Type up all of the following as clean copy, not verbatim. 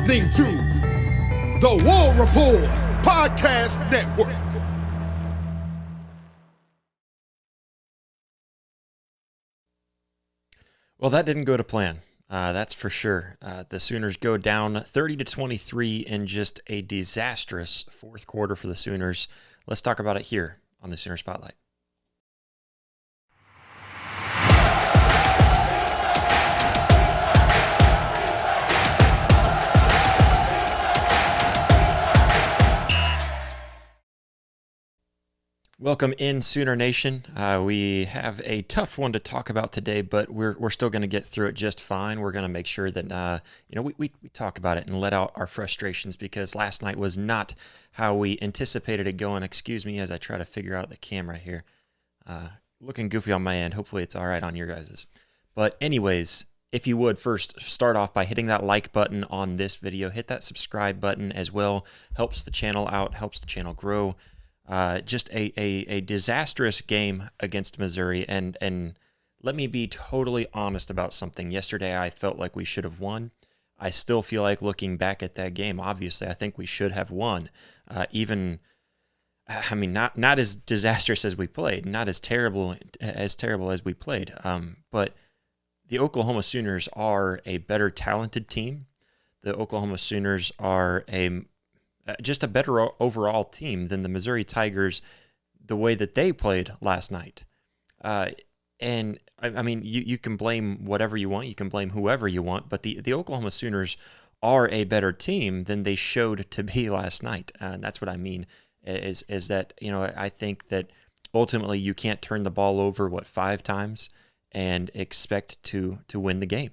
listening to the Rapport Podcast Network. Well, that didn't go to plan. That's for sure. The Sooners go down 30-23 in just a disastrous fourth quarter for the Sooners. Let's talk about it here on the Sooner Spotlight. Welcome in, Sooner Nation. We have a tough one to talk about today, but we're still going to get through it just fine. We're going to make sure that we talk about it and let out our frustrations, because last night was not how we anticipated it going. Excuse me as I try to figure out the camera here. Looking goofy on my end. Hopefully it's all right on your guys's. But anyways, if you would first start off by hitting that like button on this video, hit that subscribe button as well. Helps the channel out, helps the channel grow. Just a disastrous game against Missouri, and let me be totally honest about something. Yesterday I felt like we should have won. I still feel like, looking back at that game, obviously I think we should have won. Not as disastrous as we played, not as terrible as we played, but the Oklahoma Sooners are a better talented team. The Oklahoma Sooners are just a better overall team than the Missouri Tigers, the way that they played last night. And I mean, you can blame whatever you want, you can blame whoever you want, but the Oklahoma Sooners are a better team than they showed to be last night. And that's what I mean, is that, I think that ultimately you can't turn the ball over, 5 times and expect to win the game.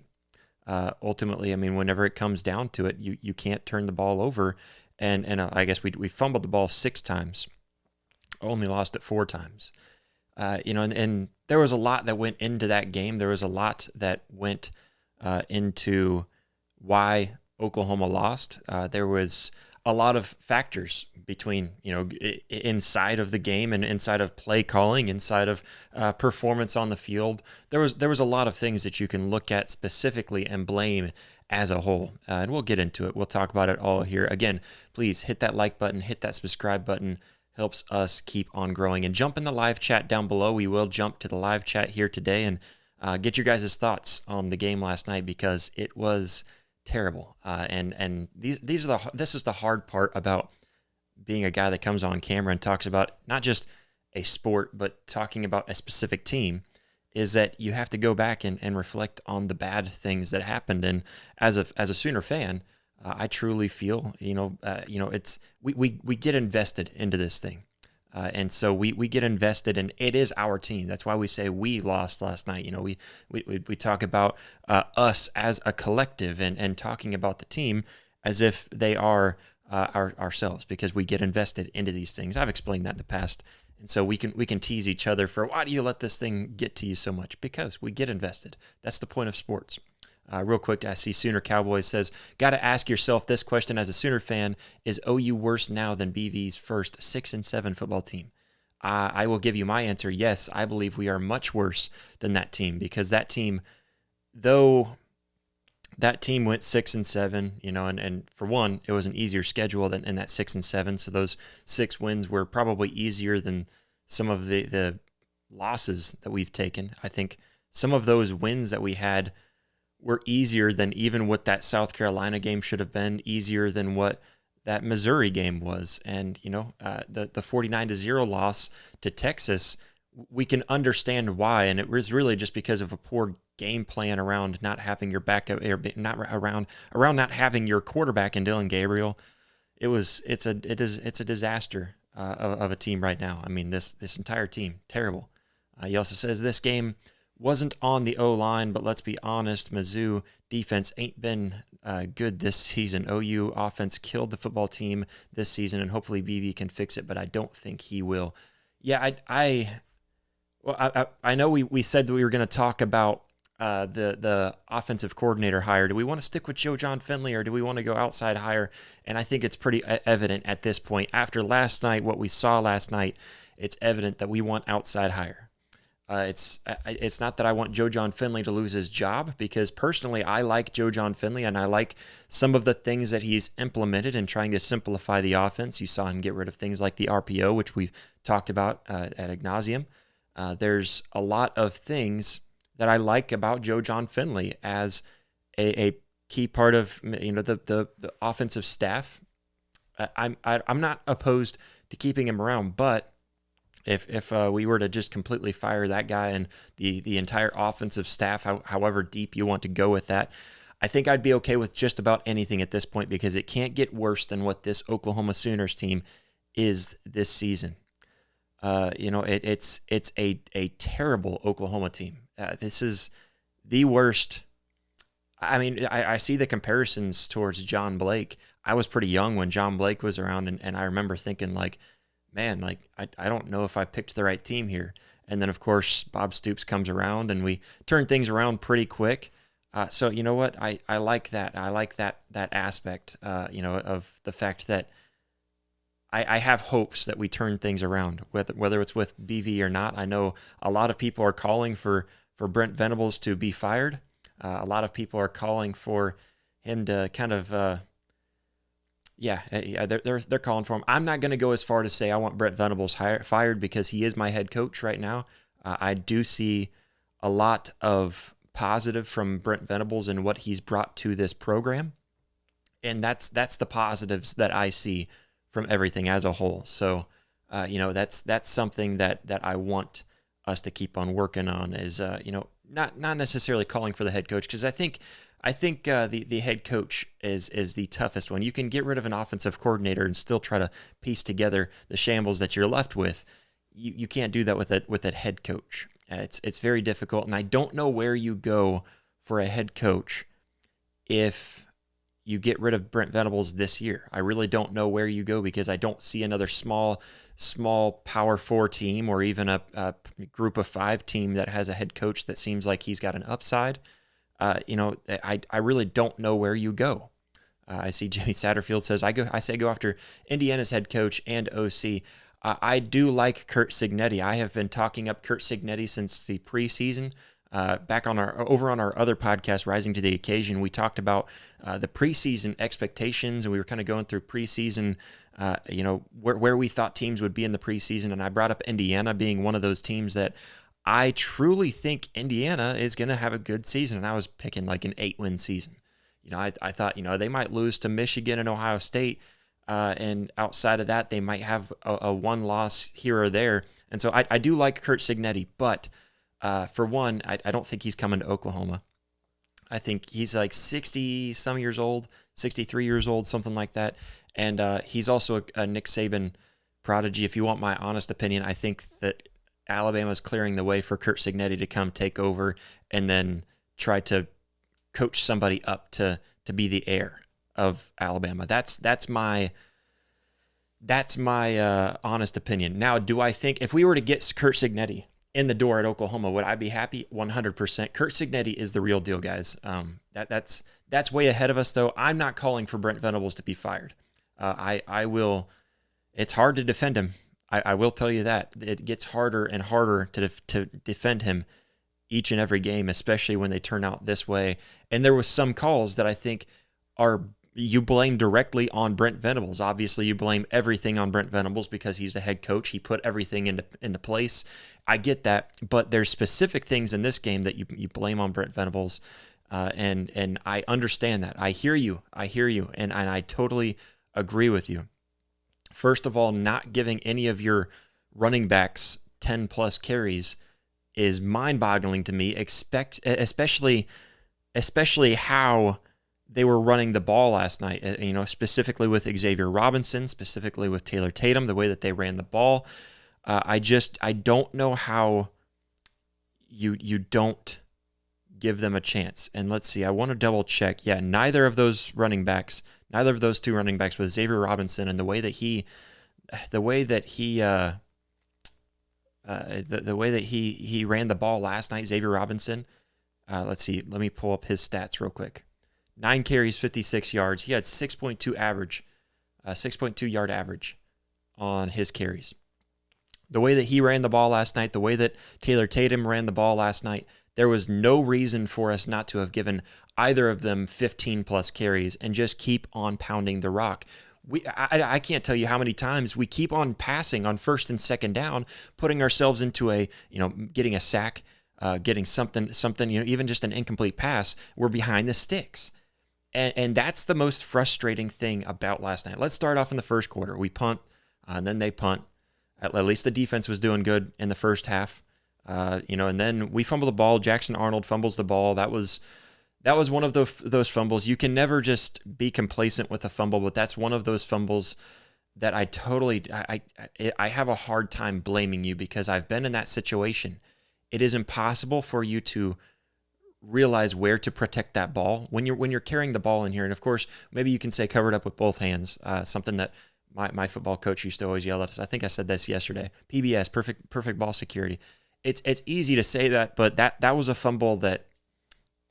Ultimately, I mean, whenever it comes down to it, you can't turn the ball over. And I guess we fumbled the ball 6 times, only lost it 4 times. And there was a lot that went into that game. There was a lot that went into why Oklahoma lost. There was a lot of factors between, inside of the game and inside of play calling, inside of performance on the field. There was a lot of things that you can look at specifically and blame as a whole, and we'll get into it. We'll talk about it all here. Again, please hit that like button, hit that subscribe button. Helps us keep on growing. And jump in the live chat down below. We will jump to the live chat here today and get your guys' thoughts on the game last night, because it was terrible. And this is the hard part about being a guy that comes on camera and talks about not just a sport, but talking about a specific team, is that you have to go back and reflect on the bad things that happened. And as a Sooner fan, I truly feel, we get invested into this thing. And so we get invested, and it is our team. That's why we say we lost last night. We talk about us as a collective, and talking about the team as if they are ourselves, because we get invested into these things. I've explained that in the past. And so we can tease each other for, why do you let this thing get to you so much? Because we get invested. That's the point of sports. Real quick, I see Sooner Cowboys says, got to ask yourself this question as a Sooner fan: is OU worse now than BV's first 6-7 football team? I will give you my answer. Yes, I believe we are much worse than that team, because that team, though that team went 6-7, and for one, it was an easier schedule than that 6-7. So those 6 wins were probably easier than some of the losses that we've taken. I think some of those wins that we had were easier than even what that South Carolina game should have been, easier than what that Missouri game was. And, the 49-0 loss to Texas, we can understand why. And it was really just because of a poor game plan around not having your backup, or not around not having your quarterback in Dylan Gabriel. It's a disaster of a team right now. I mean, this entire team, terrible. He also says this game wasn't on the O-line, but let's be honest, Mizzou defense ain't been good this season. OU offense killed the football team this season, and hopefully BV can fix it, but I don't think he will. Yeah, I know we said that we were going to talk about the offensive coordinator hire. Do we want to stick with Joe John Finley, or do we want to go outside hire? And I think it's pretty evident at this point, after last night, what we saw last night, it's evident that we want outside hire. It's not that I want Joe John Finley to lose his job, because personally I like Joe John Finley and I like some of the things that he's implemented in trying to simplify the offense. You saw him get rid of things like the RPO, which we've talked about ad nauseum. There's a lot of things that I like about Joe John Finley as a key part of the offensive staff. I'm not opposed to keeping him around, but if we were to just completely fire that guy and the entire offensive staff, however deep you want to go with that, I think I'd be okay with just about anything at this point, because it can't get worse than what this Oklahoma Sooners team is this season. It's a terrible Oklahoma team. This is the worst. I mean, I see the comparisons towards John Blake. I was pretty young when John Blake was around, and I remember thinking, like, man, like, I don't know if I picked the right team here. And then, of course, Bob Stoops comes around, and we turn things around pretty quick. So you know what? I like that. I like that aspect, of the fact that I have hopes that we turn things around, whether it's with BV or not. I know a lot of people are calling for Brent Venables to be fired. A lot of people are calling for him to kind of, they're calling for him. I'm not going to go as far to say I want Brent Venables fired, because he is my head coach right now. I do see a lot of positive from Brent Venables and what he's brought to this program, and that's the positives that I see from everything as a whole. So, that's something that I want us to keep on working on, is not necessarily calling for the head coach, because I think the head coach is the toughest one. You can get rid of an offensive coordinator and still try to piece together the shambles that you're left with. You can't do that with a head coach. It's very difficult, and I don't know where you go for a head coach if you get rid of Brent Venables this year. I really don't know where you go, because I don't see another small Power 4 team, or even a Group of 5 team that has a head coach that seems like he's got an upside. I really don't know where you go. I see Jimmy Satterfield says, I say go after Indiana's head coach and OC. I do like Curt Cignetti. I have been talking up Curt Cignetti since the preseason. Back over on our other podcast, Rising to the Occasion, we talked about the preseason expectations, and we were kind of going through preseason, where we thought teams would be in the preseason, and I brought up Indiana being one of those teams that I truly think Indiana is going to have a good season, and I was picking like an 8-win season. I thought, they might lose to Michigan and Ohio State, and outside of that, they might have a one loss here or there, and so I do like Curt Cignetti, but for one, I don't think he's coming to Oklahoma. I think he's like 60-some years old, 63 years old, something like that. And he's also a Nick Saban prodigy. If you want my honest opinion, I think that Alabama's clearing the way for Curt Cignetti to come take over and then try to coach somebody up to be the heir of Alabama. That's my honest opinion. Now, do I think if we were to get Curt Cignetti in the door at Oklahoma, would I be happy? 100%. Curt Cignetti is the real deal, guys. That's way ahead of us, though. I'm not calling for Brent Venables to be fired. I will. It's hard to defend him. I will tell you that. It gets harder and harder to defend him each and every game, especially when they turn out this way. And there was some calls that I think you blame directly on Brent Venables. Obviously, you blame everything on Brent Venables because he's the head coach. He put everything into place. I get that, but there's specific things in this game that you blame on Brent Venables, and I understand that. I hear you, and I totally agree with you. First of all, not giving any of your running backs 10-plus carries is mind-boggling to me, especially how they were running the ball last night, specifically with Xavier Robinson, specifically with Taylor Tatum, the way that they ran the ball. I don't know how you don't give them a chance. And let's see, I want to double check. Yeah, neither of those two running backs with Xavier Robinson and the way that he ran the ball last night, Xavier Robinson. Let's see, let me pull up his stats real quick. 9 carries, 56 yards. He had 6.2 yard average on his carries. The way that he ran the ball last night, the way that Taylor Tatum ran the ball last night, there was no reason for us not to have given either of them 15-plus carries and just keep on pounding the rock. I can't tell you how many times we keep on passing on first and second down, putting ourselves into getting a sack, getting something, even just an incomplete pass. We're behind the sticks. And that's the most frustrating thing about last night. Let's start off in the first quarter. We punt, and then they punt. At least the defense was doing good in the first half. And then we fumble the ball. Jackson Arnold fumbles the ball. That was one of those fumbles. You can never just be complacent with a fumble, but that's one of those fumbles that I have a hard time blaming you, because I've been in that situation. It is impossible for you to realize where to protect that ball when you're carrying the ball in here. And of course, maybe you can say cover it up with both hands, something that my football coach used to always yell at us. I think I said this yesterday. PBS, perfect ball security. It's easy to say that, but that was a fumble that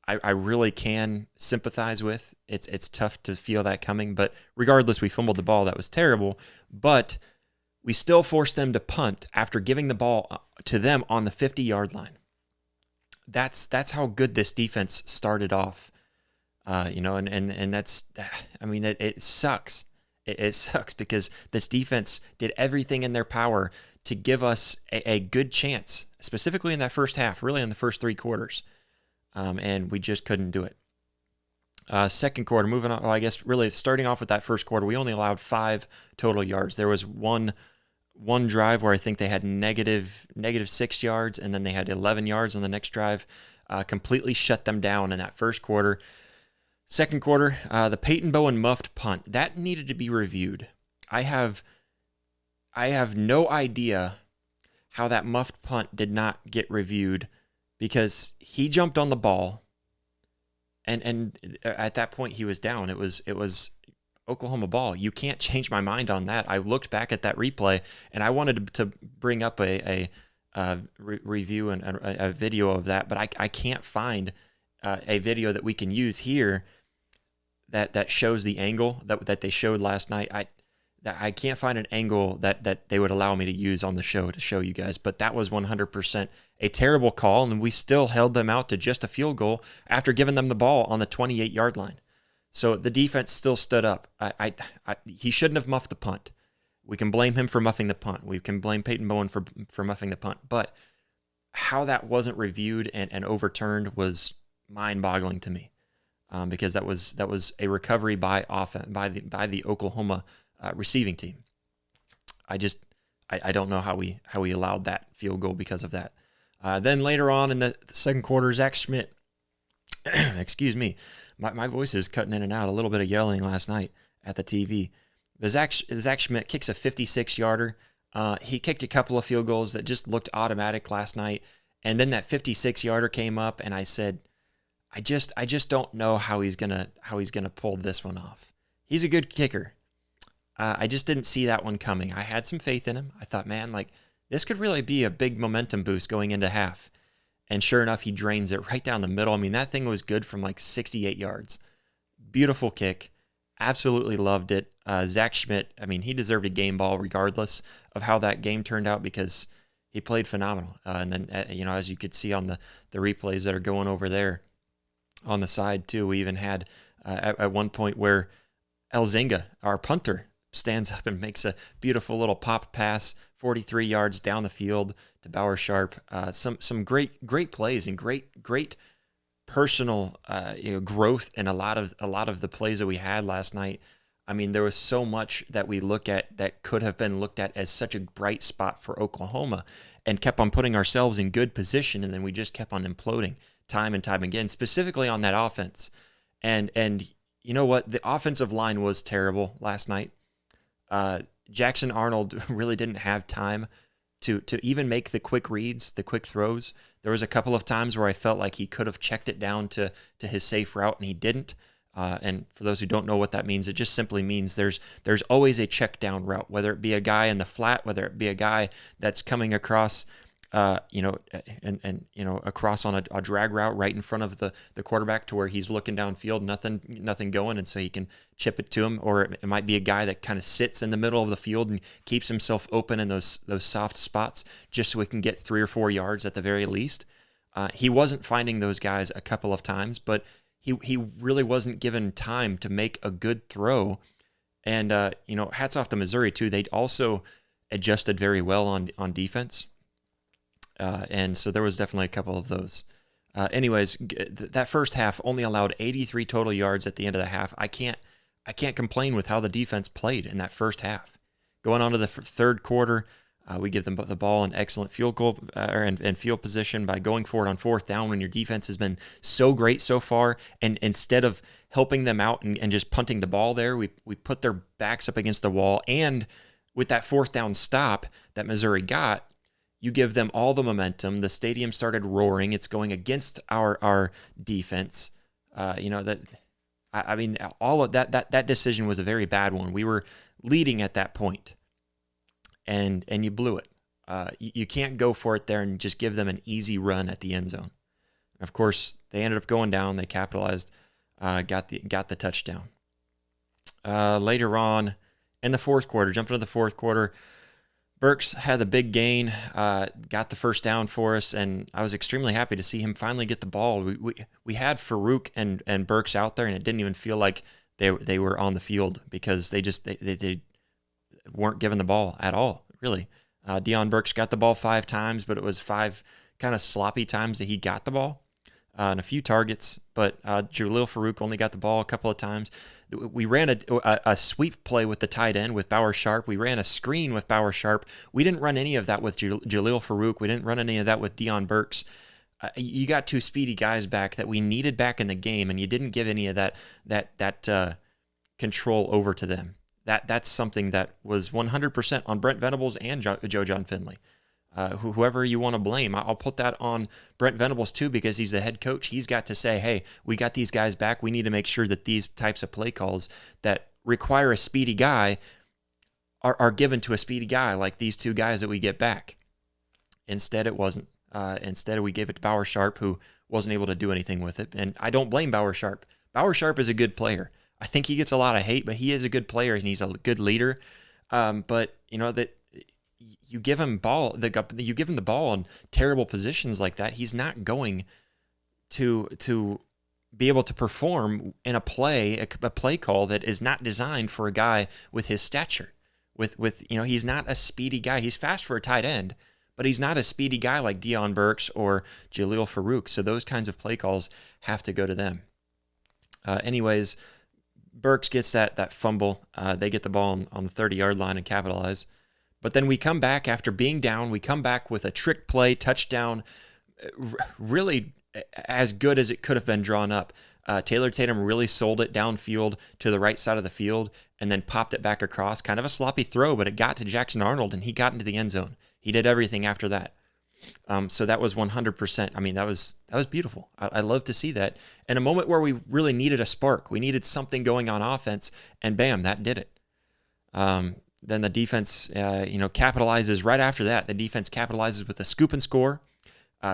I really can sympathize with. It's tough to feel that coming, but regardless, we fumbled the ball. That was terrible, but we still forced them to punt after giving the ball to them on the 50-yard line. That's how good this defense started off, and that's, I mean, it sucks. It sucks because this defense did everything in their power to give us a good chance, specifically in that first half, really in the first three quarters, and we just couldn't do it. Second quarter, moving on, I guess really starting off with that first quarter, we only allowed 5 total yards. There was one drive where I think they had negative 6 yards, and then they had 11 yards on the next drive. Completely shut them down in that first quarter. Second quarter, the Peyton Bowen muffed punt, that needed to be reviewed. I have no idea how that muffed punt did not get reviewed, because he jumped on the ball, and at that point he was down. It was Oklahoma ball. You can't change my mind on that. I looked back at that replay, and I wanted to bring up a review and a video of that, but I can't find a video that we can use here that shows the angle that they showed last night. I can't find an angle that they would allow me to use on the show to show you guys, but that was 100% a terrible call, and we still held them out to just a field goal after giving them the ball on the 28-yard line. So the defense still stood up. He shouldn't have muffed the punt. We can blame him for muffing the punt. We can blame Peyton Bowen for muffing the punt. But how that wasn't reviewed and overturned was mind-boggling to me, because that was a recovery by the Oklahoma receiving team. I don't know how we allowed that field goal because of that. Then later on in the second quarter, Zach Schmidt, excuse me, my voice is cutting in and out. A little bit of yelling last night at the TV. But Zach Schmidt kicks a 56-yarder. He kicked a couple of field goals that just looked automatic last night, and then that 56-yarder came up, and I said, I just don't know how he's gonna pull this one off. He's a good kicker. I just didn't see that one coming. I had some faith in him. I thought, man, like, this could really be a big momentum boost going into half. And sure enough, he drains it right down the middle. I mean, that thing was good from like 68 yards. Beautiful kick. Absolutely loved it. Zach Schmidt, I mean, he deserved a game ball regardless of how that game turned out, because he played phenomenal. And then, as you could see on the replays that are going over there on the side too, we even had at one point where Elzinga, our punter, stands up and makes a beautiful little pop pass 43 yards down the field to Bauer Sharp. Some great plays and great personal growth in a lot of the plays that we had last night. I mean, there was so much that we look at that could have been looked at as such a bright spot for Oklahoma, and kept on putting ourselves in good position, and then we just kept on imploding time and time again, specifically on that offense. And you know what? The offensive line was terrible last night. Jackson Arnold really didn't have time to even make the quick reads, the quick throws. There was a couple of times where I felt like he could have checked it down to his safe route, and he didn't. And for those who don't know what that means, it just simply means there's always a check down route, whether it be a guy in the flat, whether it be a guy that's coming across across on a drag route right in front of the quarterback to where he's looking downfield, nothing going, and so he can chip it to him. Or it might be a guy that kind of sits in the middle of the field and keeps himself open in those soft spots just so he can get 3 or 4 yards at the very least. He wasn't finding those guys a couple of times, but he really wasn't given time to make a good throw. And hats off to Missouri too. They also adjusted very well on defense. And so there was definitely a couple of those. Anyways, that first half only allowed 83 total yards at the end of the half. I can't complain with how the defense played in that first half. Going on to the third quarter, we give them the ball in excellent field goal and field position by going for it on fourth down when your defense has been so great so far. And instead of helping them out and just punting the ball there, we put their backs up against the wall. And with that fourth down stop that Missouri got, you give them all the momentum. The stadium started roaring. It's going against our defense. All of that decision was a very bad one. We were leading at that point, and you blew it. You can't go for it there and just give them an easy run at the end zone. Of course, they ended up going down. They capitalized, got the touchdown. Later on in the fourth quarter, jumping to the fourth quarter, Burks had the big gain, got the first down for us, and I was extremely happy to see him finally get the ball. We had Farouk and Burks out there, and it didn't even feel like they were on the field because they weren't given the ball at all, really. Deion Burks got the ball 5 times, but it was 5 kind of sloppy times that he got the ball and a few targets, but Jalil Farouk only got the ball a couple of times. We ran a sweep play with the tight end with Bauer Sharp. We ran a screen with Bauer Sharp. We didn't run any of that with Jalil Farouk. We didn't run any of that with Deion Burks. You got 2 speedy guys back that we needed back in the game, and you didn't give any of that control over to them. That's something that was 100% on Brent Venables and Joe John Finley. Whoever you want to blame, I'll put that on Brent Venables too, because he's the head coach. He's got to say, hey, we got these guys back. We need to make sure that these types of play calls that require a speedy guy are given to a speedy guy like these 2 guys that we get back. Instead, it wasn't. Instead, we gave it to Bauer Sharp, who wasn't able to do anything with it. And I don't blame Bauer Sharp. Bauer Sharp is a good player. I think he gets a lot of hate, but he is a good player and he's a good leader. But that you give him you give him the ball in terrible positions like that, he's not going to be able to perform in a play call that is not designed for a guy with his stature. He's not a speedy guy. He's fast for a tight end, but he's not a speedy guy like Deion Burks or Jalil Farouk. So those kinds of play calls have to go to them. Anyways, Burks gets that fumble. They get the ball on the 30-yard line and capitalize. But then we come back after being down. We come back with a trick play, touchdown, really as good as it could have been drawn up. Taylor Tatum really sold it downfield to the right side of the field and then popped it back across. Kind of a sloppy throw, but it got to Jackson Arnold, and he got into the end zone. He did everything after that. So that was 100%. I mean, that was beautiful. I love to see that. In a moment where we really needed a spark, we needed something going on offense, and bam, that did it. Then the defense, capitalizes right after that. The defense capitalizes with a scoop and score.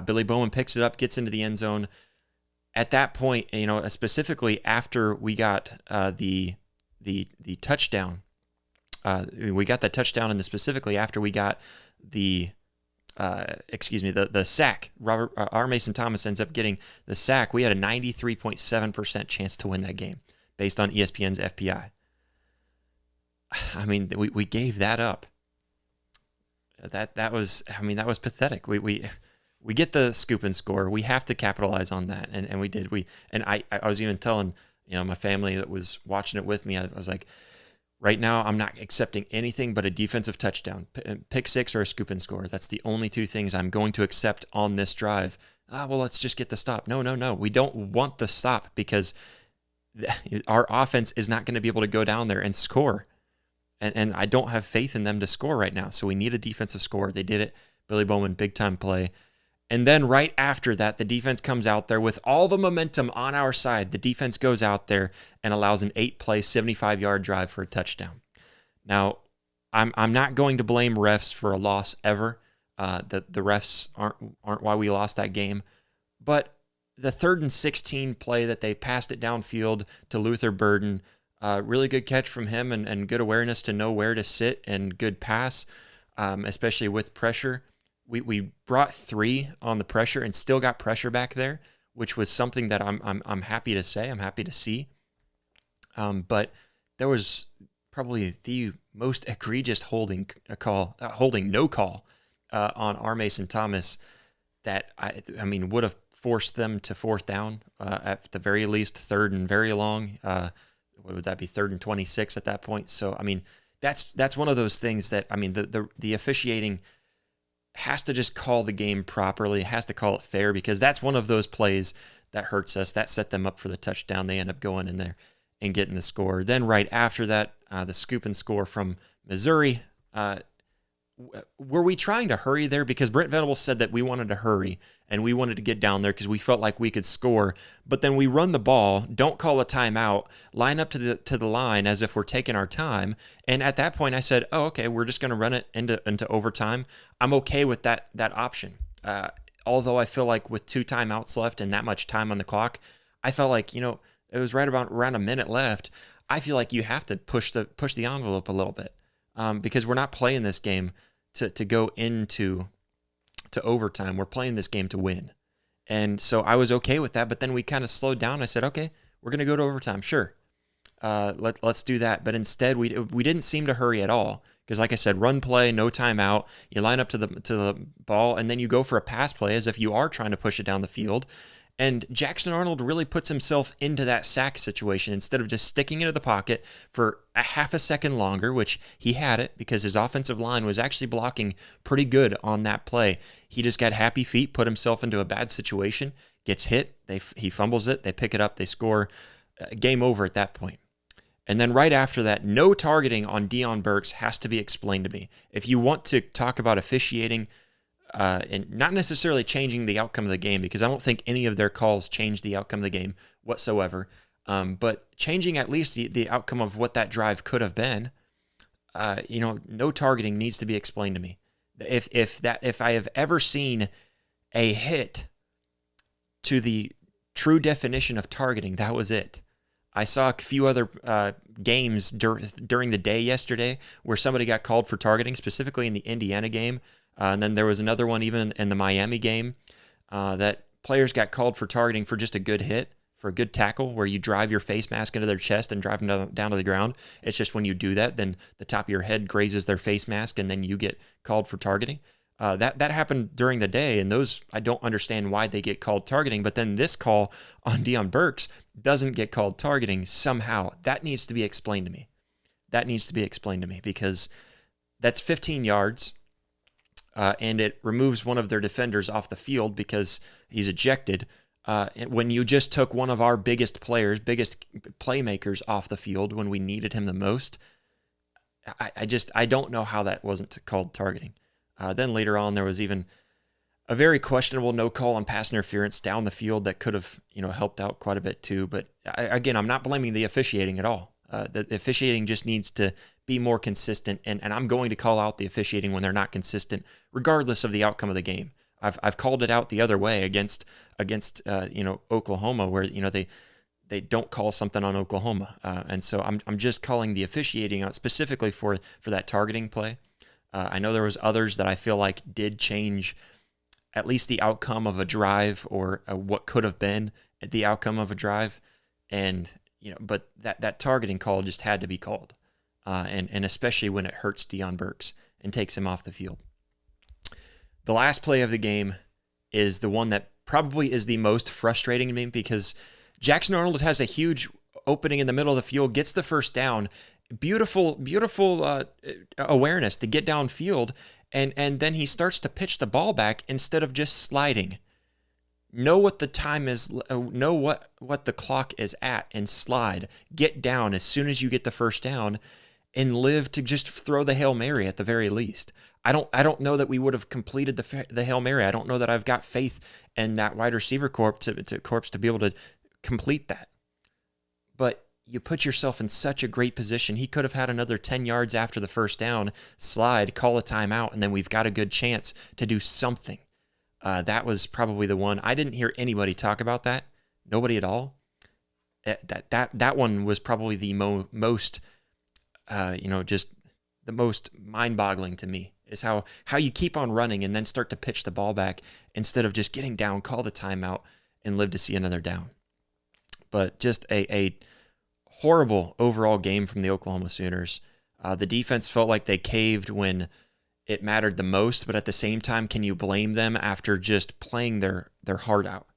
Billy Bowman picks it up, gets into the end zone. At that point, specifically after we got the touchdown, we got that touchdown, and specifically after we got the sack. R. Mason Thomas ends up getting the sack. We had a 93.7% chance to win that game based on ESPN's FPI. I mean, we gave that up. That was pathetic. We get the scoop and score. We have to capitalize on that, and we did. I was even telling my family that was watching it with me. I was like, right now I'm not accepting anything but a defensive touchdown, pick six or a scoop and score. That's the only 2 things I'm going to accept on this drive. Well, let's just get the stop. No. We don't want the stop because our offense is not going to be able to go down there and score. And I don't have faith in them to score right now. So we need a defensive score. They did it. Billy Bowman, big time play. And then right after that, the defense comes out there with all the momentum on our side. The defense goes out there and allows an 8-play, 75-yard drive for a touchdown. Now, I'm not going to blame refs for a loss ever. The refs aren't why we lost that game. But the 3rd and 16 play that they passed it downfield to Luther Burden, really good catch from him and good awareness to know where to sit and good pass, especially with pressure. We brought 3 on the pressure and still got pressure back there, which was something that I'm happy to say. I'm happy to see. But there was probably the most egregious holding no call on R. Mason Thomas that I mean would have forced them to 4th down at the very least, 3rd and very long. What would that be? 3rd and 26 at that point. So I mean that's one of those things that I mean the officiating has to just call the game properly, has to call it fair, because that's one of those plays that hurts us. That set them up for the touchdown. They end up going in there and getting the score. Then right after that, the scoop and score from Missouri. Were we trying to hurry there? Because Brent Venables said that we wanted to hurry and we wanted to get down there because we felt like we could score. But then we run the ball, don't call a timeout, line up to the line as if we're taking our time. And at that point, I said, "Oh, okay, we're just going to run it into overtime." I'm okay with that option. Although I feel like with 2 timeouts left and that much time on the clock, I felt like it was right about around a minute left. I feel like you have to push the envelope a little bit. Because we're not playing this game to go into overtime. We're playing this game to win. And so I was okay with that, but then we kind of slowed down. I said, okay, we're going to go to overtime. Sure. Let's do that. But instead, we didn't seem to hurry at all. Because like I said, run play, no timeout. You line up to the ball, and then you go for a pass play as if you are trying to push it down the field. And Jackson Arnold really puts himself into that sack situation instead of just sticking into the pocket for a half a second longer, which he had it because his offensive line was actually blocking pretty good on that play. He just got happy feet, put himself into a bad situation, gets hit, he fumbles it, they pick it up, they score. Game over at that point. And then right after that, no targeting on Deion Burks has to be explained to me. If you want to talk about officiating, and not necessarily changing the outcome of the game, because I don't think any of their calls changed the outcome of the game whatsoever, but changing at least the outcome of what that drive could have been, no targeting needs to be explained to me. If I have ever seen a hit to the true definition of targeting, that was it. I saw a few other games during the day yesterday where somebody got called for targeting, specifically in the Indiana game. And then there was another one even in the Miami game that players got called for targeting for just a good hit, for a good tackle, where you drive your face mask into their chest and drive them down to the ground. It's just when you do that, then the top of your head grazes their face mask, and then you get called for targeting. That happened during the day, and those, I don't understand why they get called targeting. But then this call on Deion Burks doesn't get called targeting somehow. That needs to be explained to me. Because that's 15 yards. And it removes one of their defenders off the field because he's ejected. When you just took one of our biggest players, biggest playmakers off the field when we needed him the most, I don't know how that wasn't called targeting. Then later on, there was even a very questionable no call on pass interference down the field that could have helped out quite a bit too. But again, I'm not blaming the officiating at all. The officiating just needs to be more consistent, and I'm going to call out the officiating when they're not consistent, regardless of the outcome of the game. I've called it out the other way against Oklahoma, where they don't call something on Oklahoma, and so I'm just calling the officiating out specifically for that targeting play. I know there was others that I feel like did change at least the outcome of a drive or what could have been the outcome of a drive, and but that targeting call just had to be called. And especially when it hurts Deion Burks and takes him off the field. The last play of the game is the one that probably is the most frustrating to me, because Jackson Arnold has a huge opening in the middle of the field, gets the first down, beautiful awareness to get downfield, and then he starts to pitch the ball back instead of just sliding. Know what the time is, know what the clock is at, and slide. Get down as soon as you get the first down, and live to just throw the Hail Mary at the very least. I don't know that we would have completed the Hail Mary. I don't know that I've got faith in that wide receiver corps to be able to complete that. But you put yourself in such a great position. He could have had another 10 yards after the first down, slide, call a timeout, and then we've got a good chance to do something. That was probably the one. I didn't hear anybody talk about that. Nobody at all. That one was probably the most, just the most mind-boggling to me, is how you keep on running and then start to pitch the ball back instead of just getting down, call the timeout, and live to see another down. But just a horrible overall game from the Oklahoma Sooners. The defense felt like they caved when it mattered the most, but at the same time, can you blame them after just playing their heart out?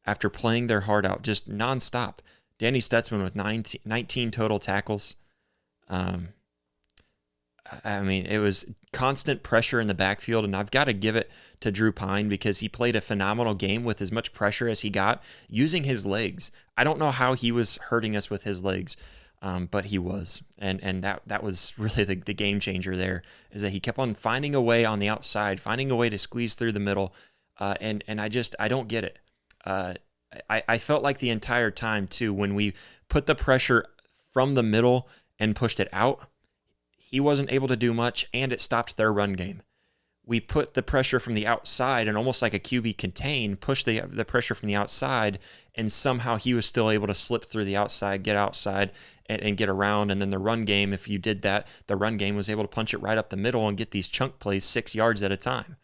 After playing their heart out, just nonstop. Danny Stutzman with 19 total tackles. It was constant pressure in the backfield, and I've got to give it to Drew Pine because he played a phenomenal game with as much pressure as he got using his legs. I don't know how he was hurting us with his legs, but he was. And that was really the game changer there, is that he kept on finding a way on the outside, finding a way to squeeze through the middle, and I don't get it. I felt like the entire time, too, when we put the pressure from the middle and pushed it out, he wasn't able to do much, and it stopped their run game. We put the pressure from the outside, and almost like a QB contain, pushed the pressure from the outside, and somehow he was still able to slip through the outside, get outside, and get around. And then the run game, if you did that, the run game was able to punch it right up the middle and get these chunk plays 6 yards at a time.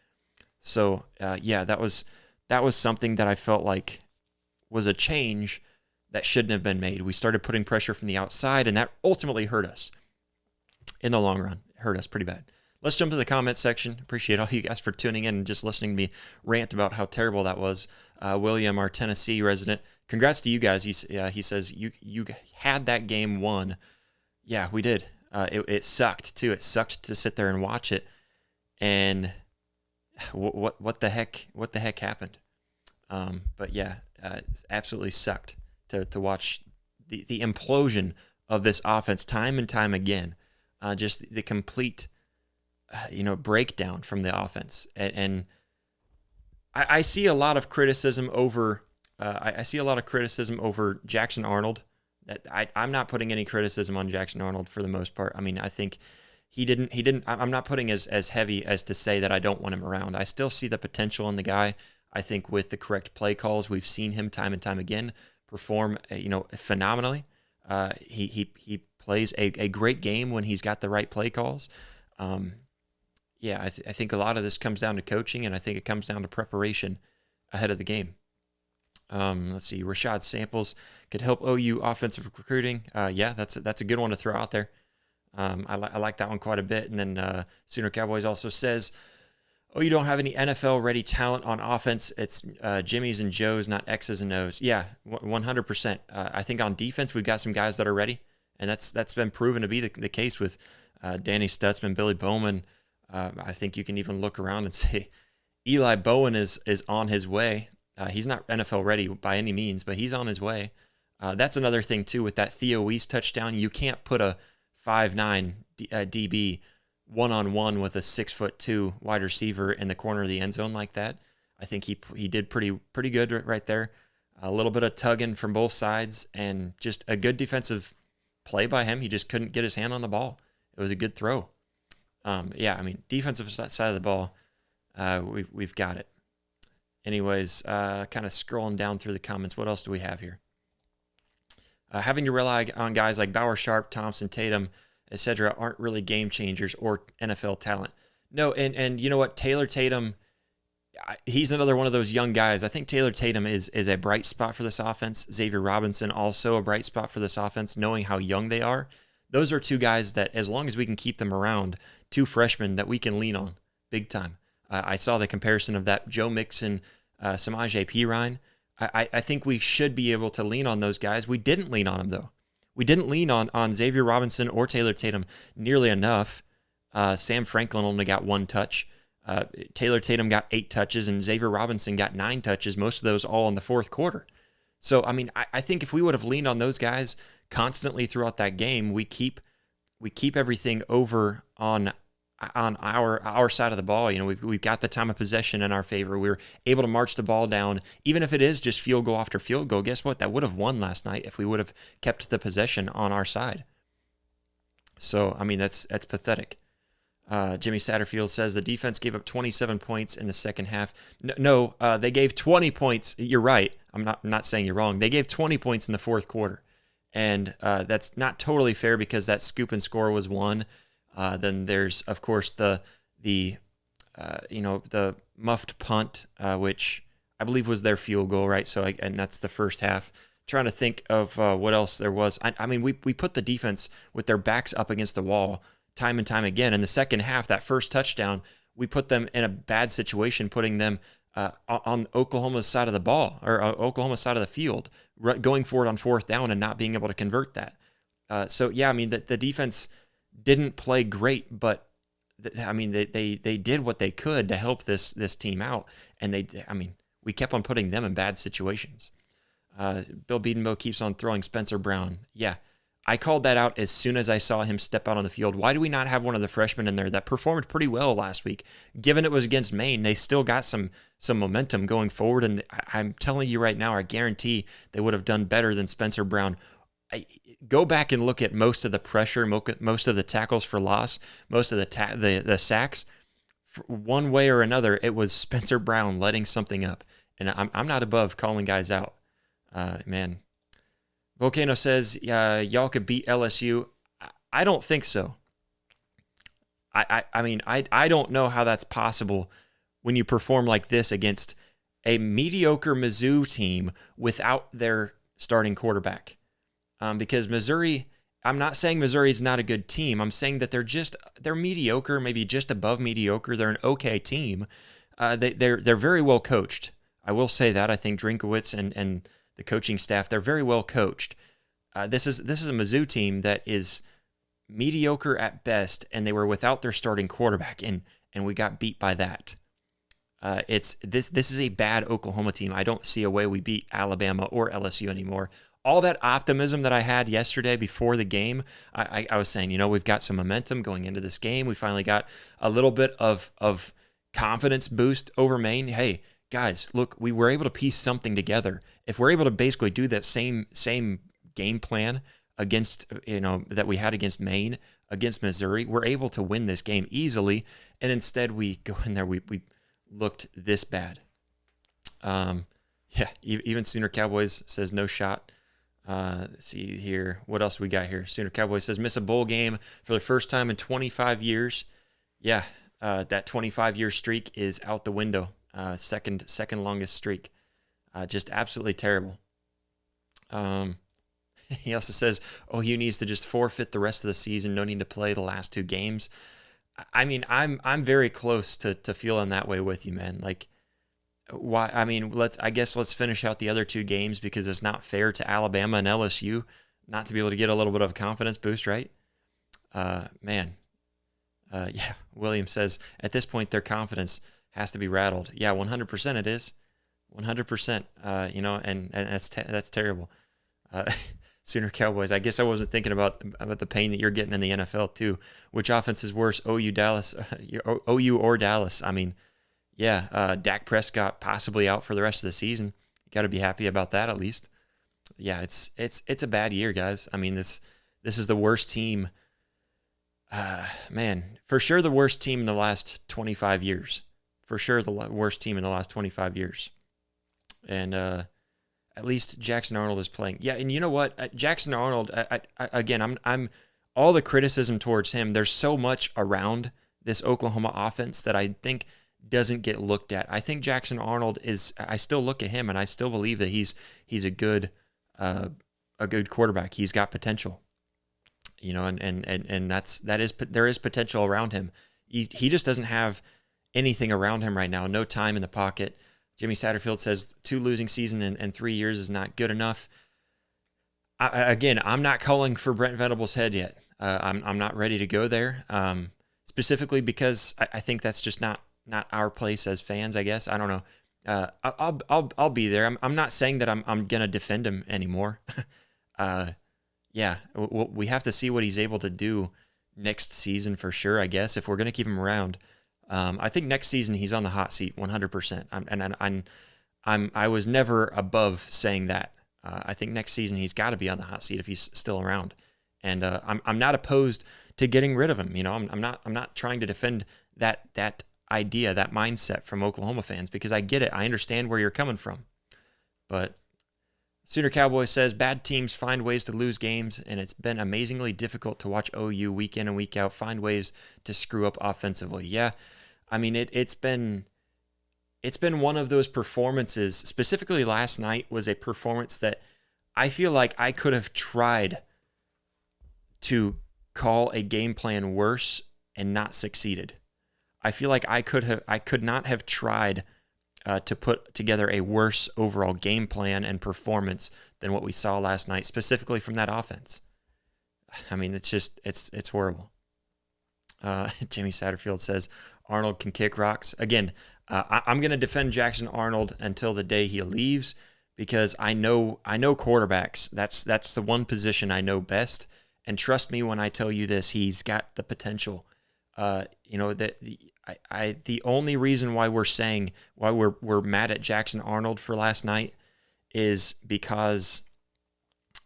So, that was something that I felt like was a change that shouldn't have been made. We started putting pressure from the outside, and that ultimately hurt us. In the long run, it hurt us pretty bad. Let's jump to the comment section. Appreciate all you guys for tuning in and just listening to me rant about how terrible that was. William, our Tennessee resident, congrats to you guys. He says you had that game won. Yeah, we did. It sucked too. It sucked to sit there and watch it. And what the heck happened? But yeah, it absolutely sucked to watch the implosion of this offense time and time again. Just the complete, breakdown from the offense. And I see a lot of criticism over. I see a lot of criticism over Jackson Arnold. That I'm not putting any criticism on Jackson Arnold for the most part. I mean, I think he didn't. I'm not putting as heavy as to say that I don't want him around. I still see the potential in the guy. I think with the correct play calls, we've seen him time and time again perform, phenomenally. He plays a great game when he's got the right play calls. I think a lot of this comes down to coaching, and I think it comes down to preparation ahead of the game. Let's see. Rashad Samples could help OU offensive recruiting. That's a good one to throw out there. I like that one quite a bit. And then Sooner Cowboys also says, you don't have any NFL-ready talent on offense. It's Jimmys and Joes, not X's and O's. Yeah, 100%. I think on defense, we've got some guys that are ready, and that's been proven to be the case with Danny Stutzman, Billy Bowman. I think you can even look around and say Eli Bowen is on his way. He's not NFL-ready by any means, but he's on his way. That's another thing, too, with that Theo Weiss touchdown. You can't put a 5'9" DB one-on-one with a 6'2" wide receiver in the corner of the end zone like that. I think he did pretty good right there. A little bit of tugging from both sides and just a good defensive play by him. He just couldn't get his hand on the ball. It was a good throw. Defensive side of the ball, we've got it. Anyways, kind of scrolling down through the comments. What else do we have here? Having to rely on guys like Bauer, Sharp, Thompson, Tatum, etc. aren't really game changers or NFL talent. No, and you know what? Taylor Tatum, he's another one of those young guys. I think Taylor Tatum is a bright spot for this offense. Xavier Robinson, also a bright spot for this offense, knowing how young they are. Those are two guys that, as long as we can keep them around, two freshmen that we can lean on big time. I saw the comparison of that Joe Mixon, Samaje Perine. I think we should be able to lean on those guys. We didn't lean on them, though. We didn't lean on Xavier Robinson or Taylor Tatum nearly enough. Sam Franklin only got 1 touch. Taylor Tatum got 8 touches, and Xavier Robinson got 9 touches, most of those all in the fourth quarter. So, I think if we would have leaned on those guys constantly throughout that game, we keep everything over on on our side of the ball. You know, we've got the time of possession in our favor. We were able to march the ball down, even if it is just field goal after field goal. Guess what? That would have won last night if we would have kept the possession on our side. So, I mean, that's pathetic. Jimmy Satterfield says the defense gave up 27 points in the second half. No, they gave 20 points. You're right. I'm not saying you're wrong. They gave 20 points in the fourth quarter. And that's not totally fair because that scoop and score was one. Then there's, of course, the muffed punt, which I believe was their field goal, right? So, and that's the first half. Trying to think of what else there was. I mean, we put the defense with their backs up against the wall time and time again. In the second half, that first touchdown, we put them in a bad situation, putting them on Oklahoma's side of the ball or Oklahoma's side of the field, going forward on fourth down and not being able to convert that. So, yeah, I mean, the defense didn't play great, but they did what they could to help this team out. And we kept on putting them in bad situations. Bill Biedenbow keeps on throwing Spencer Brown. Yeah, I called that out as soon as I saw him step out on the field. Why do we not have one of the freshmen in there that performed pretty well last week? Given it was against Maine, they still got some momentum going forward, and I'm telling you right now, I guarantee they would have done better than Spencer Brown. Go back and look at most of the pressure, most of the tackles for loss, most of the sacks. One way or another, it was Spencer Brown letting something up, and I'm not above calling guys out. Man, Volcano says y'all could beat LSU. I don't think so. I don't know how that's possible when you perform like this against a mediocre Mizzou team without their starting quarterback. Because Missouri, I'm not saying Missouri is not a good team. I'm saying that they're mediocre, maybe just above mediocre. They're an okay team. They're very well coached. I will say that. I think Drinkowitz and the coaching staff, they're very well coached. This is a Mizzou team that is mediocre at best, and they were without their starting quarterback, and we got beat by that. This is a bad Oklahoma team. I don't see a way we beat Alabama or LSU anymore. All that optimism that I had yesterday before the game, I was saying, we've got some momentum going into this game. We finally got a little bit of confidence boost over Maine. Hey, guys, look, we were able to piece something together. If we're able to basically do that same game plan against, that we had against Maine, against Missouri, we're able to win this game easily. And instead we go in there, we looked this bad. Even Sooner Cowboys says no shot. Let's see here. What else we got here? Sooner Cowboys says miss a bowl game for the first time in 25 years. Yeah, that 25-year streak is out the window. Second longest streak. Just absolutely terrible. He also says, OU needs to just forfeit the rest of the season. No need to play the last two games. I mean, I'm very close to feeling that way with you, man. Like, why? I mean, let's finish out the other two games because it's not fair to Alabama and LSU not to be able to get a little bit of a confidence boost, right? William says at this point their confidence has to be rattled. Yeah, 100% it is. 100%. And that's terrible. Sooner Cowboys. I guess I wasn't thinking about the pain that you're getting in the NFL too. Which offense is worse, OU or Dallas? I mean, Dak Prescott possibly out for the rest of the season. You got to be happy about that at least. Yeah, it's a bad year, guys. I mean, this is the worst team. For sure the worst team in the last 25 years. For sure the worst team in the last 25 years. And at least Jackson Arnold is playing. Yeah, and you know what? Jackson Arnold, I'm all the criticism towards him. There's so much around this Oklahoma offense that I think doesn't get looked at. I think Jackson Arnold I still look at him and I still believe that he's a good quarterback. He's got potential. And there is potential around him. He just doesn't have anything around him right now. No time in the pocket. Jimmy Satterfield says 2 losing season in 3 years is not good enough. I'm not calling for Brent Venables' head yet. I'm not ready to go there. Specifically because I think that's just not our place as fans. I guess I don't know. I'll be there. I'm not saying that I'm gonna defend him anymore. We have to see what he's able to do next season for sure, I guess, if we're going to keep him around. I think next season he's on the hot seat 100%. I was never above saying that. I think next season he's got to be on the hot seat if he's still around. And I'm not opposed to getting rid of him. You know, I'm not trying to defend that idea, that mindset from Oklahoma fans, because I get it. I understand where you're coming from. But Sooner Cowboy says, bad teams find ways to lose games, and it's been amazingly difficult to watch OU week in and week out find ways to screw up offensively. Yeah, I mean, it's been one of those performances, specifically last night was a performance that I feel like I could have tried to call a game plan worse and not succeeded. I feel like I could not have tried to put together a worse overall game plan and performance than what we saw last night, specifically from that offense. I mean, it's horrible. Jamie Satterfield says Arnold can kick rocks. Again, I'm going to defend Jackson Arnold until the day he leaves, because I know quarterbacks. That's the one position I know best. And trust me when I tell you this, he's got the potential. The only reason why we're mad at Jackson Arnold for last night is because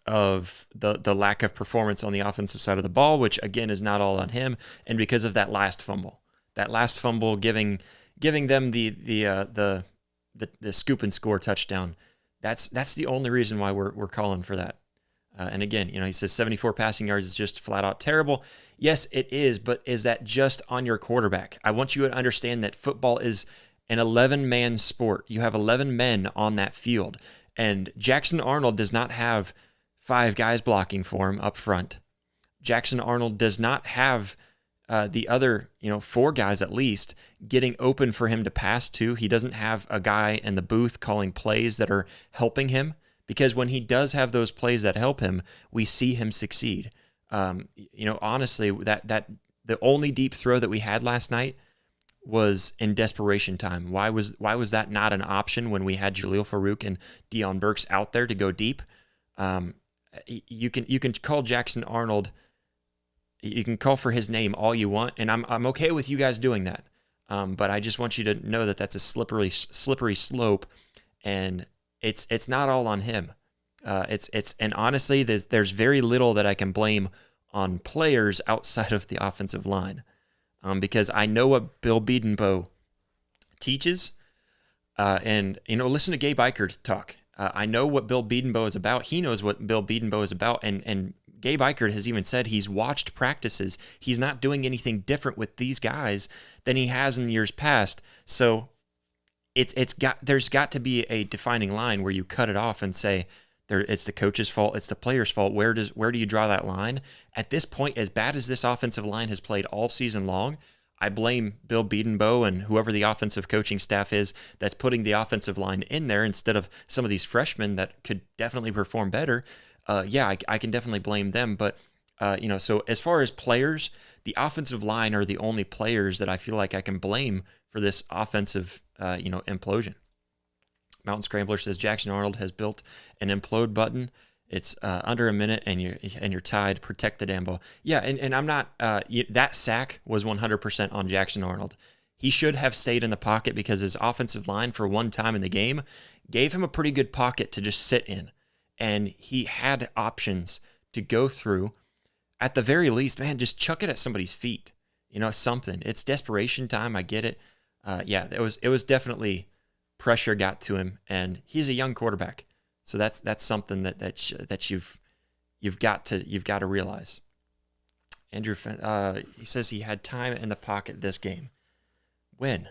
of the lack of performance on the offensive side of the ball, which again is not all on him, and because of that last fumble. That last fumble giving them the scoop and score touchdown. That's the only reason why we're calling for that. And again, he says 74 passing yards is just flat out terrible. Yes, it is, but is that just on your quarterback? I want you to understand that football is an 11-man sport. You have 11 men on that field, and Jackson Arnold does not have 5 guys blocking for him up front. Jackson Arnold does not have the other, 4 guys at least getting open for him to pass to. He doesn't have a guy in the booth calling plays that are helping him. Because when he does have those plays that help him, we see him succeed. Honestly, that the only deep throw that we had last night was in desperation time. Why was that not an option when we had Jaleel Farouk and Deion Burks out there to go deep? You can call Jackson Arnold. You can call for his name all you want, and I'm okay with you guys doing that. But I just want you to know that that's a slippery slope, and it's not all on him. And honestly, there's very little that I can blame on players outside of the offensive line, because I know what Bill Bedenbaugh teaches, and listen to Gabe Eichert talk. I know what Bill Bedenbaugh is about. He knows what Bill Bedenbaugh is about, and Gabe Eichert has even said he's watched practices. He's not doing anything different with these guys than he has in years past. So there's got to be a defining line where you cut it off and say it's the coach's fault, it's the player's fault. Where do you draw that line? At this point, as bad as this offensive line has played all season long, I blame Bill Bedenbaugh and whoever the offensive coaching staff is that's putting the offensive line in there instead of some of these freshmen that could definitely perform better. I can definitely blame them. But so as far as players, the offensive line are the only players that I feel like I can blame for this offensive implosion. Mountain Scrambler says Jackson Arnold has built an implode button. It's under a minute and you're tied. Protect the damn ball. Yeah, and I'm not. That sack was 100% on Jackson Arnold. He should have stayed in the pocket because his offensive line for one time in the game gave him a pretty good pocket to just sit in, and he had options to go through. At the very least, man, just chuck it at somebody's feet. Something. It's desperation time. I get it. It was definitely pressure got to him, and he's a young quarterback, so that's something that you've got to realize. Andrew, he says he had time in the pocket this game. When?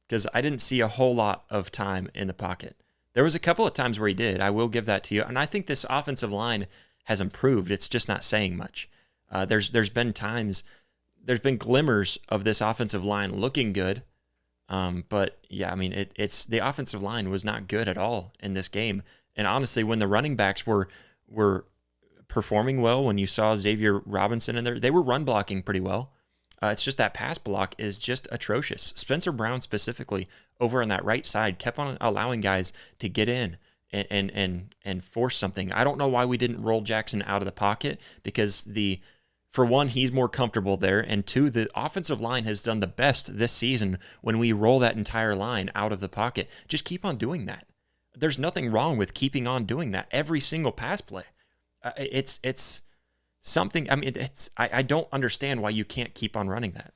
Because I didn't see a whole lot of time in the pocket. There was a couple of times where he did. I will give that to you, and I think this offensive line has improved. It's just not saying much. There's been times. There's been glimmers of this offensive line looking good, but yeah, I mean, it's the offensive line was not good at all in this game. And honestly, when the running backs were performing well, when you saw Xavier Robinson in there, they were run blocking pretty well. It's just that pass block is just atrocious. Spencer Brown specifically over on that right side kept on allowing guys to get in and force something. I don't know why we didn't roll Jackson out of the pocket, because For one, he's more comfortable there, and two, the offensive line has done the best this season when we roll that entire line out of the pocket. Just keep on doing that. There's nothing wrong with keeping on doing that every single pass play. It's something. I mean, I don't understand why you can't keep on running that.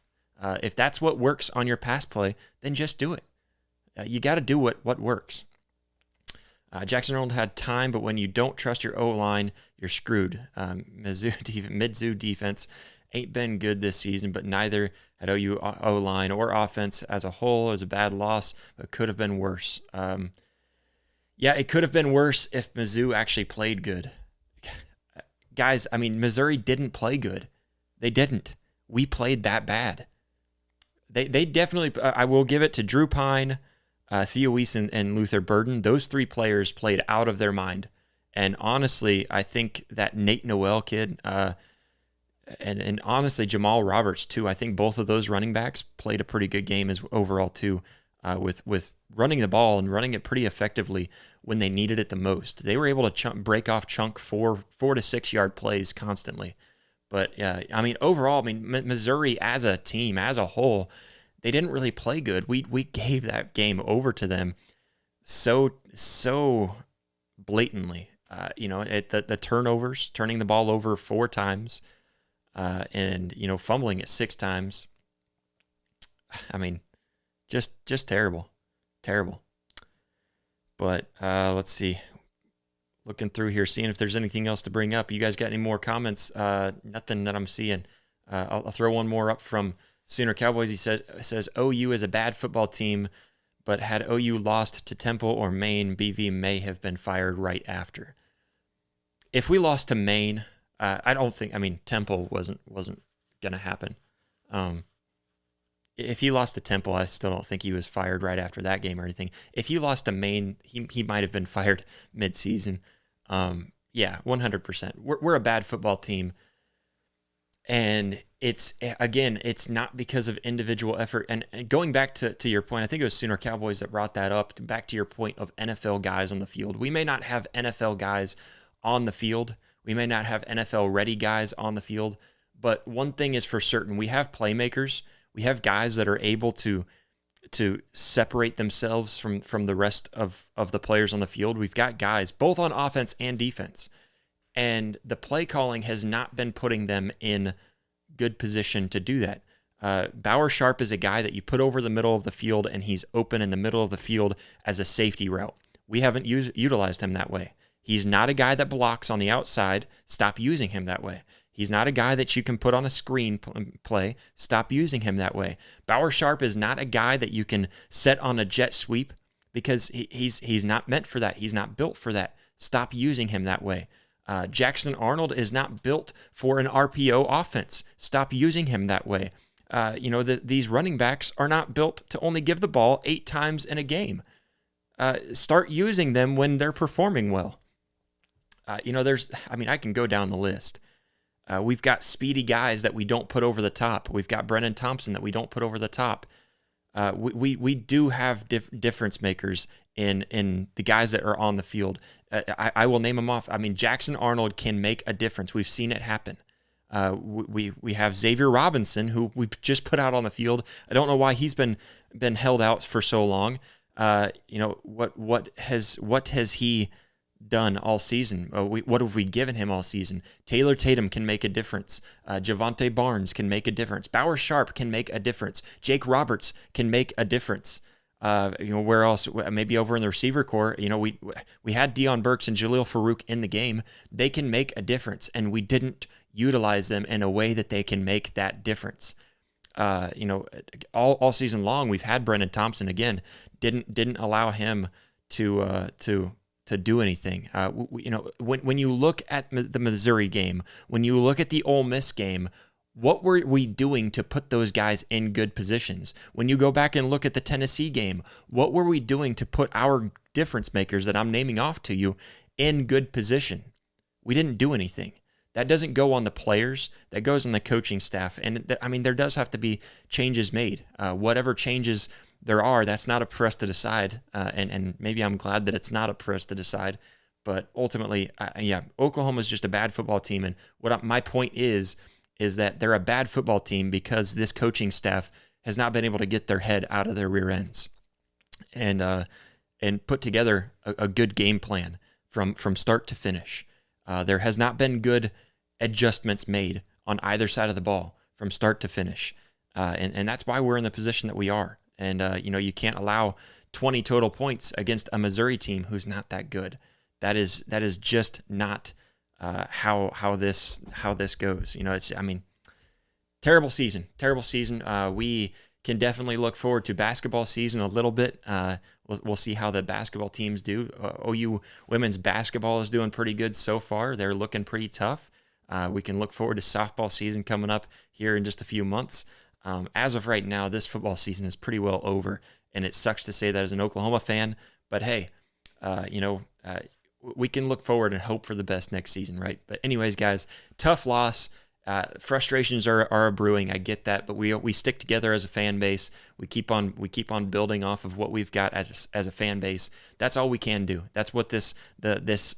If that's what works on your pass play, then just do it. You got to do what works. Jackson Arnold had time, but when you don't trust your O-line, you're screwed. Mizzou defense ain't been good this season, but neither had OU O-line or offense as a whole. It was a bad loss, but could have been worse. Yeah, it could have been worse if Mizzou actually played good. Guys, I mean, Missouri didn't play good. They didn't. We played that bad. They definitely, I will give it to Drew Pine, Theo Weiss, and Luther Burden. Those three players played out of their mind. And honestly, I think that Nate Noel kid, and honestly, Jamal Roberts too, I think both of those running backs played a pretty good game as overall too, with running the ball and running it pretty effectively when they needed it the most. They were able to break off chunk 4 to 6 yard plays constantly. But I mean, overall, I mean, Missouri as a team, as a whole, they didn't really play good. We gave that game over to them so blatantly. The turnovers, turning the ball over 4 times, and fumbling it 6 times. I mean, just terrible. But let's see. Looking through here, seeing if there's anything else to bring up. You guys got any more comments? Nothing that I'm seeing. I'll throw one more up from Sooner Cowboys. He says OU is a bad football team, but had OU lost to Temple or Maine, BV may have been fired right after. If we lost to Maine, I don't think. I mean, Temple wasn't going to happen. If he lost to Temple, I still don't think he was fired right after that game or anything. If he lost to Maine, he might have been fired mid-season. Yeah, 100%. We're a bad football team, and it's not because of individual effort. And going back to your point, I think it was Sooner Cowboys that brought that up. Back to your point of NFL guys on the field, we may not have NFL guys on the field. We may not have NFL-ready guys on the field, but one thing is for certain: we have playmakers. We have guys that are able to separate themselves from the rest of the players on the field. We've got guys both on offense and defense, and the play calling has not been putting them in good position to do that. Bauer Sharp is a guy that you put over the middle of the field, and he's open in the middle of the field as a safety route. We haven't utilized him that way. He's not a guy that blocks on the outside. Stop using him that way. He's not a guy that you can put on a screen play. Stop using him that way. Bauer Sharp is not a guy that you can set on a jet sweep because he's not meant for that. He's not built for that. Stop using him that way. Jackson Arnold is not built for an RPO offense. Stop using him that way. These running backs are not built to only give the ball 8 times in a game. Start using them when they're performing well. I can go down the list. We've got speedy guys that we don't put over the top. We've got Brennan Thompson that we don't put over the top. We do have difference makers in the guys that are on the field. I will name them off. I mean, Jackson Arnold can make a difference. We've seen it happen. We have Xavier Robinson, who we just put out on the field. I don't know why he's been held out for so long. What has he done all season? What have we given him all season? Taylor Tatum can make a difference. Javonte Barnes can make a difference. Bauer Sharp can make a difference. Jake Roberts can make a difference. Where else? Maybe over in the receiver corps. We had Deion Burks and Jaleel Farouk in the game. They can make a difference, and we didn't utilize them in a way that they can make that difference. All season long, we've had Brennan Thompson again. Didn't allow him to do anything. When you look at the Missouri game, when you look at the Ole Miss game, what were we doing to put those guys in good positions? When you go back and look at the Tennessee game, what were we doing to put our difference makers that I'm naming off to you in good position? We didn't do anything. That doesn't go on the players. That goes on the coaching staff. And there does have to be changes made. Whatever changes there are, that's not up for us to decide. And maybe I'm glad that it's not up for us to decide. But ultimately, Oklahoma's just a bad football team. And my point is is that they're a bad football team because this coaching staff has not been able to get their head out of their rear ends and put together a good game plan from start to finish. There has not been good adjustments made on either side of the ball from start to finish. And that's why we're in the position that we are. And, you can't allow 20 total points against a Missouri team who's not that good. That is just not how this goes. Terrible season. We can definitely look forward to basketball season a little bit. We'll see how the basketball teams do. OU women's basketball is doing pretty good so far. They're looking pretty tough. We can look forward to softball season coming up here in just a few months. As of right now, this football season is pretty well over, and it sucks to say that as an Oklahoma fan. But hey, we can look forward and hope for the best next season, right? But anyways, guys, tough loss. Frustrations are brewing. I get that, but we stick together as a fan base. We keep on building off of what we've got as a fan base. That's all we can do. That's what this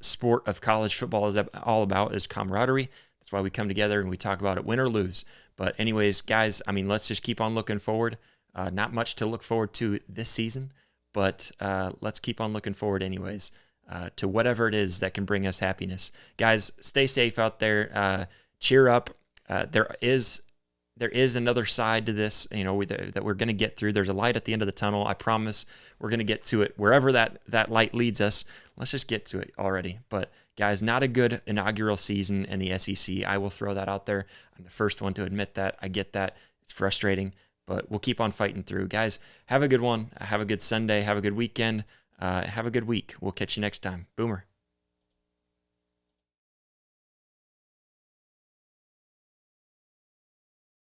sport of college football is all about, is camaraderie. That's why we come together and we talk about it, win or lose. But anyways, guys, let's just keep on looking forward. Not much to look forward to this season, but let's keep on looking forward anyways to whatever it is that can bring us happiness. Guys, stay safe out there. Cheer up. There is another side to this, that we're going to get through. There's a light at the end of the tunnel. I promise we're going to get to it. Wherever that light leads us, let's just get to it already. But guys, not a good inaugural season in the SEC. I will throw that out there. I'm the first one to admit that. I get that. It's frustrating, but we'll keep on fighting through. Guys, have a good one. Have a good Sunday. Have a good weekend. Have a good week. We'll catch you next time. Boomer.